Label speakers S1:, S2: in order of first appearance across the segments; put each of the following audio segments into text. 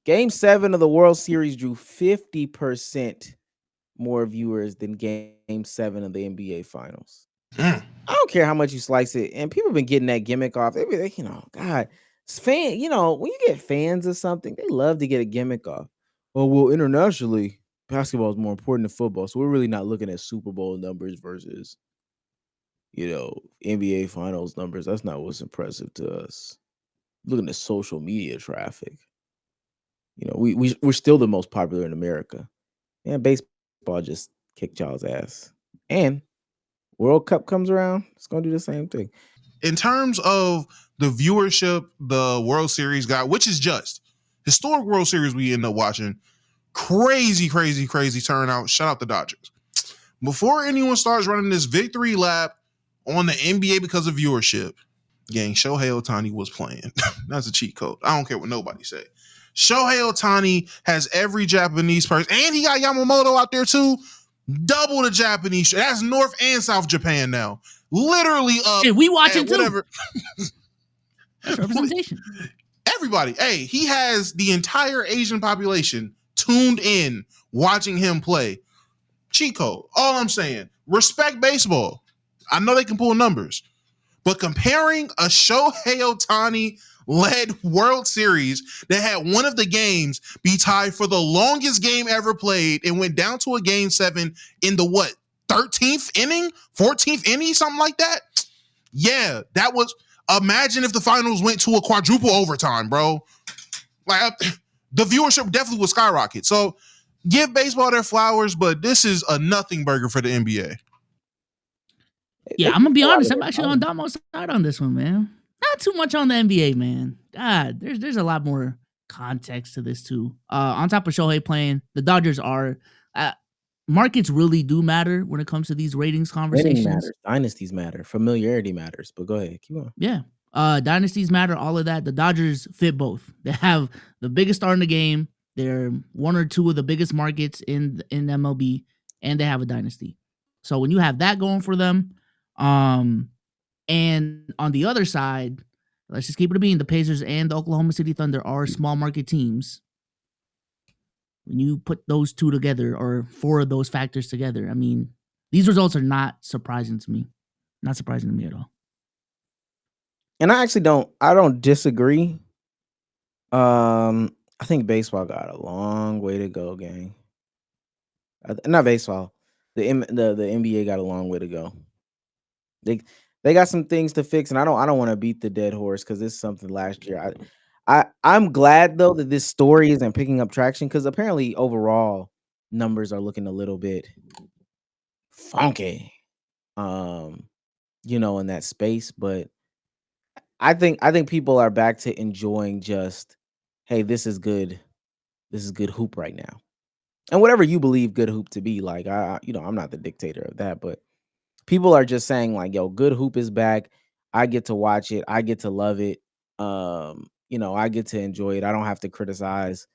S1: Game 7 of the World Series drew 50% more viewers than Game 7 of the NBA Finals.
S2: Mm.
S1: I don't care how much you slice it, and people have been getting that gimmick off. God, when you get fans of something, they love to get a gimmick off. Oh, well, internationally, basketball is more important than football, so we're really not looking at Super Bowl numbers versus, NBA Finals numbers. That's not what's impressive to us. Looking at social media traffic. We're still the most popular in America. And baseball just kicked y'all's ass. And World Cup comes around, it's gonna do the same thing.
S2: In terms of the viewership the World Series got, which is just historic World Series we end up watching, crazy, crazy, crazy turnout. Shout out the Dodgers. Before anyone starts running this victory lap on the NBA because of viewership, gang, Shohei Ohtani was playing. That's a cheat code. I don't care what nobody say. Shohei Ohtani has every Japanese person, and he got Yamamoto out there too. Double the Japanese. That's North and South Japan now. Literally up.
S3: Shit, we watching too.
S2: Whatever.
S3: That's representation.
S2: Everybody. Hey, he has the entire Asian population tuned in watching him play. Cheat code. All I'm saying. Respect baseball. I know they can pull numbers. But comparing a Shohei Ohtani led World Series that had one of the games be tied for the longest game ever played and went down to a game 7 in the 13th inning, 14th inning, something like that. Yeah, that was. Imagine if the finals went to a quadruple overtime, bro. Like the viewership definitely would skyrocket. So give baseball their flowers, but this is a nothing burger for the NBA.
S3: Yeah, I'm gonna be honest. I'm actually on Damo's side on this one, man. Not too much on the NBA, man. God, there's a lot more context to this too. On top of Shohei playing, the Dodgers are markets really do matter when it comes to these ratings conversations.
S1: Matters. Dynasties matter. Familiarity matters. But go ahead, keep on.
S3: Yeah. Dynasties matter, all of that. The Dodgers fit both. They have the biggest star in the game. They're one or two of the biggest markets in MLB, and they have a dynasty. So when you have that going for them, and on the other side, let's just keep it a bean. The Pacers and the Oklahoma City Thunder are small market teams. When you put those two together, or four of those factors together, I mean, these results are not surprising to me. Not surprising to me at all.
S1: And I actually don't disagree. I think baseball got a long way to go, gang. Not baseball. The NBA got a long way to go. They got some things to fix, and I don't want to beat the dead horse because it's something last year. I'm glad though that this story isn't picking up traction because apparently overall numbers are looking a little bit funky, in that space. But I think people are back to enjoying just, hey, this is good hoop right now, and whatever you believe good hoop to be. Like I'm not the dictator of that, but people are just saying like, yo, good hoop is back. I get to watch it. I get to love it. I get to enjoy it. I don't have to criticize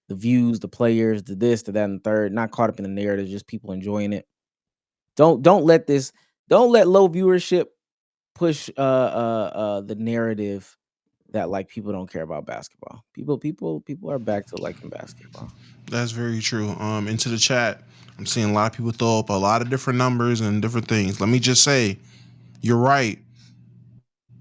S1: the views, the players, the this, the that, and the third. Not caught up in the narrative, just people enjoying it. Don't let low viewership push the narrative that like people don't care about basketball. People are back to liking basketball.
S2: That's very true. Into the chat, I'm seeing a lot of people throw up a lot of different numbers and different things. Let me just say, you're right.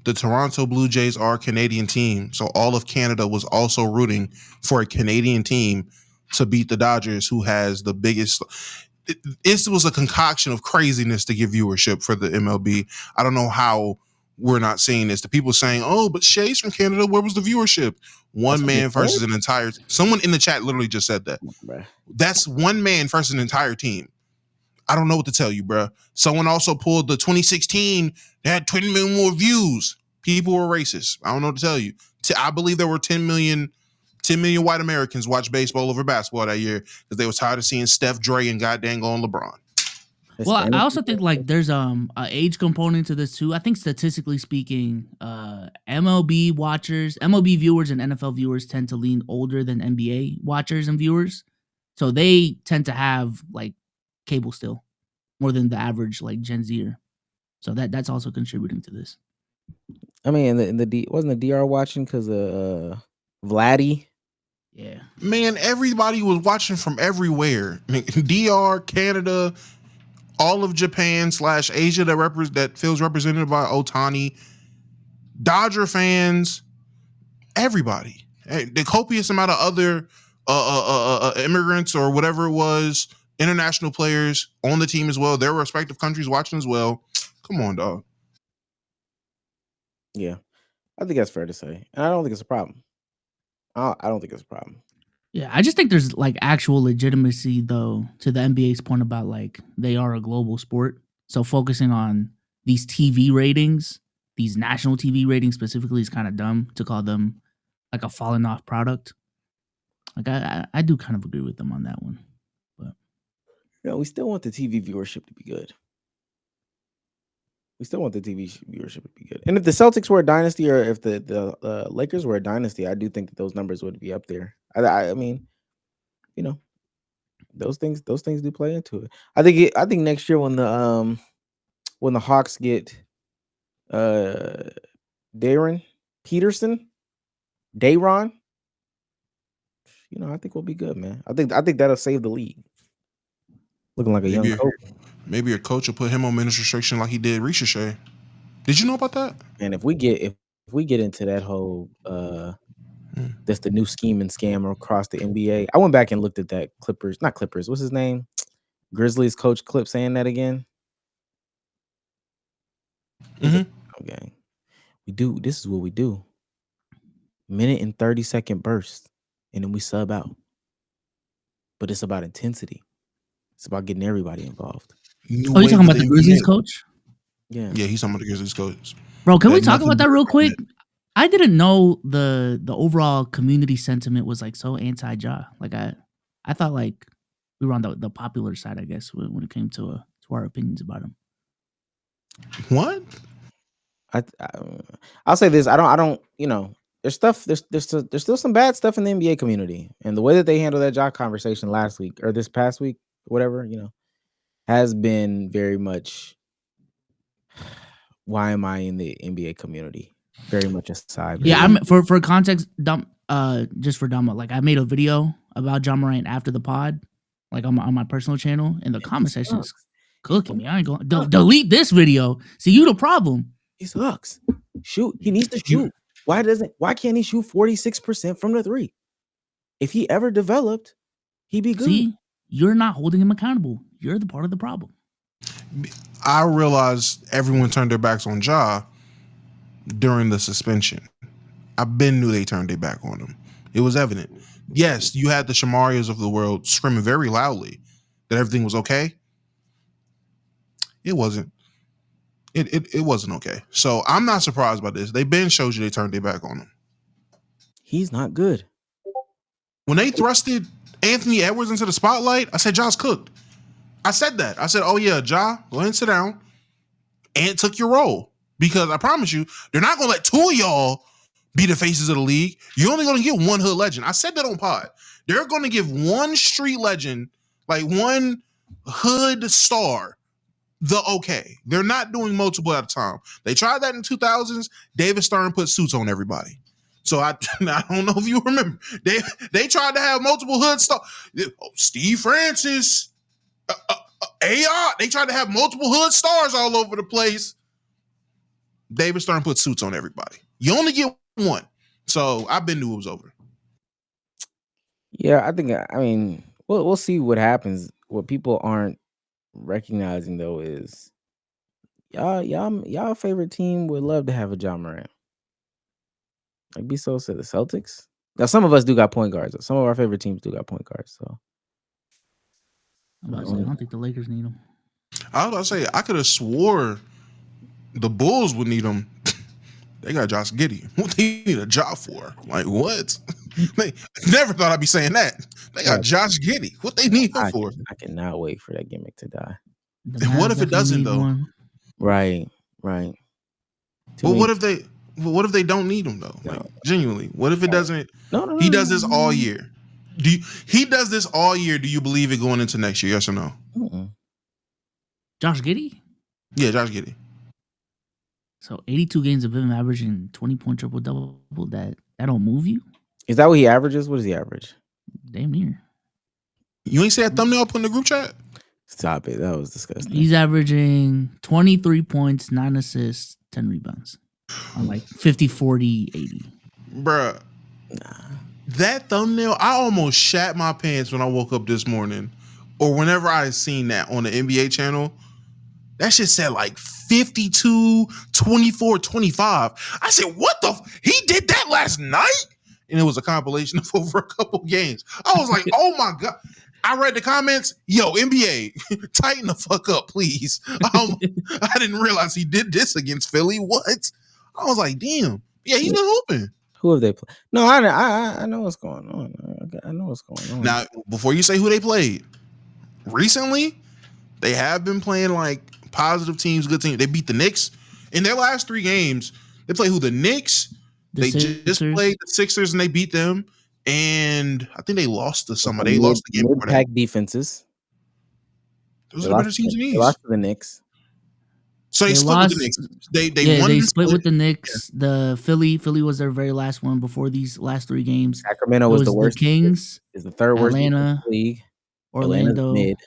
S2: The Toronto Blue Jays are a Canadian team, so all of Canada was also rooting for a Canadian team to beat the Dodgers, who has the biggest. It was a concoction of craziness to give viewership for the MLB. I don't know how we're not seeing this. The people saying, "Oh, but Shay's from Canada. Where was the viewership?" One man versus an entire. Someone in the chat literally just said that. That's one man versus an entire team. I don't know what to tell you, bro. Someone also pulled the 2016. They had 20 million more views. People were racist. I don't know what to tell you. I believe there were 10 million white Americans watch baseball over basketball that year because they was tired of seeing Steph, Dre, and goddamn on LeBron.
S3: Well, I also think like there's an age component to this too. I think statistically speaking, MLB viewers and NFL viewers tend to lean older than NBA watchers and viewers. So they tend to have like cable still more than the average like Gen Zer. So that's also contributing to this.
S1: I mean, wasn't the DR watching because of Vladdy?
S3: Yeah.
S2: Man, everybody was watching from everywhere. DR, Canada, all of Japan / Asia that feels represented by Otani, Dodger fans, everybody. The copious amount of other immigrants or whatever it was, international players on the team as well. Their respective countries watching as well. Come on, dog.
S1: Yeah, I think that's fair to say, and I don't think it's a problem. I don't think it's a problem.
S3: Yeah, I just think there's like actual legitimacy though to the NBA's point about like they are a global sport. So focusing on these TV ratings, these national TV ratings specifically is kind of dumb to call them like a fallen off product. Like I do kind of agree with them on that one. But
S1: We still want the TV viewership to be good. We still want the TV viewership to be good. And if the Celtics were a dynasty, or if the Lakers were a dynasty, I do think that those numbers would be up there. I mean, those things do play into it. I think next year when the Hawks get Darren Peterson, Dayron, I think we'll be good, man. I think that'll save the league. Looking like a young coach.
S2: Maybe your coach will put him on minutes restriction like he did Ricochet. Did you know about that?
S1: And if we get into that whole that's the new scheme and scam across the NBA. I went back and looked at that not Clippers. What's his name? Grizzlies coach clip saying that again. Okay. This is what we do. Minute and 30-second bursts, and then we sub out. But it's about intensity. It's about getting everybody involved.
S3: Oh, you talking about the Grizzlies coach?
S1: Yeah.
S2: Yeah, he's talking about the Grizzlies coach.
S3: Bro, can we talk about that real quick? I didn't know the overall community sentiment was like so anti-Ja. Like I thought like we were on the popular side, I guess, when it came to our opinions about him.
S2: What?
S1: I'll say this. I don't. There's stuff. There's still some bad stuff in the NBA community, and the way that they handled that Ja conversation last week or this past week, whatever, has been very much. Why am I in the NBA community? Very much a side.
S3: Yeah, I'm for context, just for Dama, like I made a video about Ja Morant after the pod, like on my personal channel, and the comment section is cooking me. I ain't going to delete this video. See, you the problem.
S1: He sucks. Shoot, he needs to shoot. Why can't he shoot 46% from the three? If he ever developed, he'd be good.
S3: See, you're not holding him accountable. You're the part of the problem.
S2: I realized everyone turned their backs on Ja during the suspension. I knew they turned their back on him. It was evident. Yes, you had the Shamarias of the world screaming very loudly that everything was okay. It wasn't. It wasn't okay. So I'm not surprised by this. They been showed you they turned their back on him.
S1: He's not good.
S2: When they thrusted Anthony Edwards into the spotlight, I said, Ja's cooked. I said that. I said, oh yeah, Ja, go ahead and sit down. Ant took your role. Because I promise you, they're not going to let two of y'all be the faces of the league. You're only going to get one hood legend. I said that on pod. They're going to give one street legend, like one hood star, the okay. They're not doing multiple at a time. They tried that in 2000s. David Stern put suits on everybody. So I don't know if you remember. They tried to have multiple hood stars. Steve Francis, AR. They tried to have multiple hood stars all over the place. David Stern put suits on everybody. You only get one. So I've been knew it was over.
S1: Yeah, I mean, we'll see what happens. What people aren't recognizing though is y'all favorite team would love to have a Ja Morant. Like be so said the Celtics. Now some of us do got point guards. Some of our favorite teams do got point guards. So
S3: I don't think the Lakers need them.
S2: I was about to say I could have swore the Bulls would need him. They got Josh Giddey. What they need a job for? Like what? They never thought I'd be saying that. They got Josh Giddey. What they need him for?
S1: I cannot wait for that gimmick to die.
S2: And what if it doesn't though?
S3: One.
S1: Right.
S2: Well, what if they don't need him though? Like genuinely, what if it doesn't?
S1: No.
S2: He does this all year. He does this all year? Do you believe it going into next year? Yes or no?
S3: Josh Giddey?
S2: Yeah, Josh Giddey.
S3: So 82 games of him averaging 20-point triple-double, that don't move you?
S1: Is that what he averages? What does he average?
S3: Damn near.
S2: You ain't see that thumbnail up in the group chat?
S1: Stop it. That was disgusting.
S3: He's averaging 23 points, 9 assists, 10 rebounds on like 50, 40, 80.
S2: Bruh. That thumbnail, I almost shat my pants when I woke up this morning, or whenever I seen that on the NBA channel. That shit said like 52, 24, 25. I said, what the? He did that last night? And it was a compilation of over a couple games. I was like, oh my God. I read the comments. Yo, NBA, tighten the fuck up, please. I didn't realize he did this against Philly. What? I was like, damn. Yeah, he's been hooping.
S1: Who have they played? No, I know what's going on. I know what's going on.
S2: Now, before you say who they played, recently, they have been playing like positive teams, good teams. They beat the Knicks in their last 3 games. They play who? The Knicks. They just played the Sixers and they beat them. And I think they lost to somebody. They lost the game before that.
S1: Mid-pack defenses.
S2: Those are the better teams in the East.
S1: They lost to the Knicks.
S2: So they split with the Knicks. They won.
S3: They split with the Knicks. Yeah. The Philly was their very last one before these last 3 games.
S1: Sacramento was the worst.
S3: The Kings
S1: is the third worst
S3: Atlanta,
S1: league.
S3: Orlando,
S1: mid.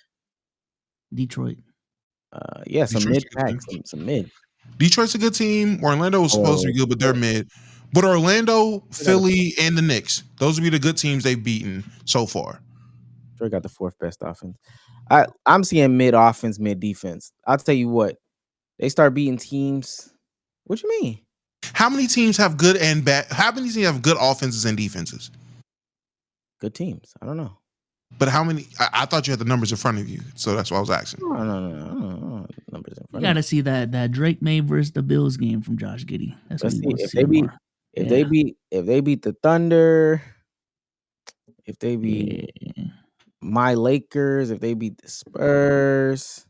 S3: Detroit.
S1: Yeah, some mid pack, some mid.
S2: Detroit's a good team. Orlando was supposed to be good, but they're mid. But Orlando, Philly, and the Knicks, those would be the good teams they've beaten so far.
S1: Detroit got the 4th best offense. I'm seeing mid offense, mid defense. I'll tell you what, they start beating teams. What you mean?
S2: How many teams have good and bad? How many teams have good offenses and defenses?
S1: Good teams. I don't know.
S2: But how many? I thought you had the numbers in front of you, so that's why I was asking.
S1: No. Numbers in front.
S3: You got to see that Drake May versus the Bills game from Josh Giddey. That's what he wants to see more.
S1: If they beat the Thunder, if they beat my Lakers, if they beat the Spurs,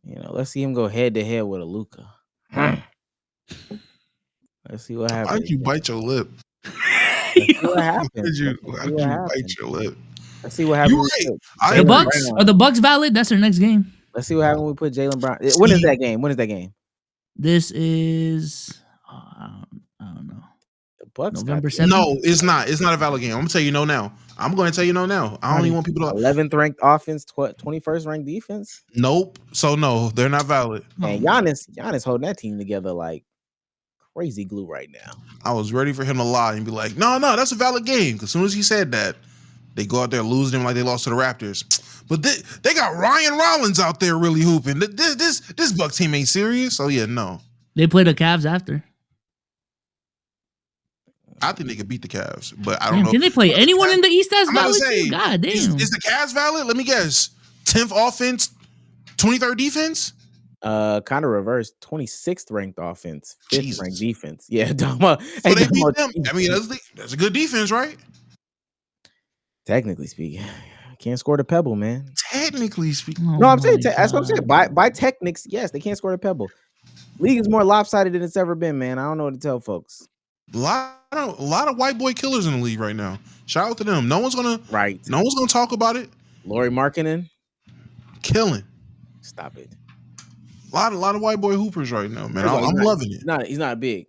S1: let's see him go head to head with a Luka. Let's see what happens.
S2: Why'd you bite your lip?
S1: Let's see what happens.
S2: Why'd you bite your lip?
S1: Let's see what happens.
S2: Right.
S3: The Bucks are the Bucks valid? That's their next game.
S1: Let's see what happens when we put Jaylen Brown. When is that game?
S3: This is I don't know.
S1: The Bucks
S3: November 7th?
S2: No, it's not. It's not a valid game. I'm gonna tell you no now. I'm going to tell you no now. I don't even want people to
S1: 11th ranked offense, 21st ranked defense.
S2: Nope. So no, they're not valid.
S1: And Giannis holding that team together like crazy glue right now.
S2: I was ready for him to lie and be like, no, that's a valid game. Because as soon as he said that, they go out there losing them like they lost to the Raptors. But they got Ryan Rollins out there really hooping. This Buck team ain't serious. So yeah, no.
S3: They play the Cavs after.
S2: I think they could beat the Cavs, but I don't know.
S3: Can they play anyone in the East that's valid?
S2: God damn. Is the Cavs valid? Let me guess. 10th offense, 23rd defense?
S1: Kind of reverse. 26th ranked offense, 5th ranked defense. Yeah,
S2: so they beat them. I mean, that's a good defense, right?
S1: Technically speaking. Can't score the pebble, man.
S2: Technically speaking.
S1: No, I'm saying that's what I'm saying. By techniques, yes, they can't score the pebble. League is more lopsided than it's ever been, man. I don't know what to tell folks.
S2: A lot of white boy killers in the league right now. Shout out to them. No one's gonna talk about it.
S1: Lauri Markkanen,
S2: killing.
S1: Stop it.
S2: A lot of white boy hoopers right now, man. I'm loving it.
S1: He's not big.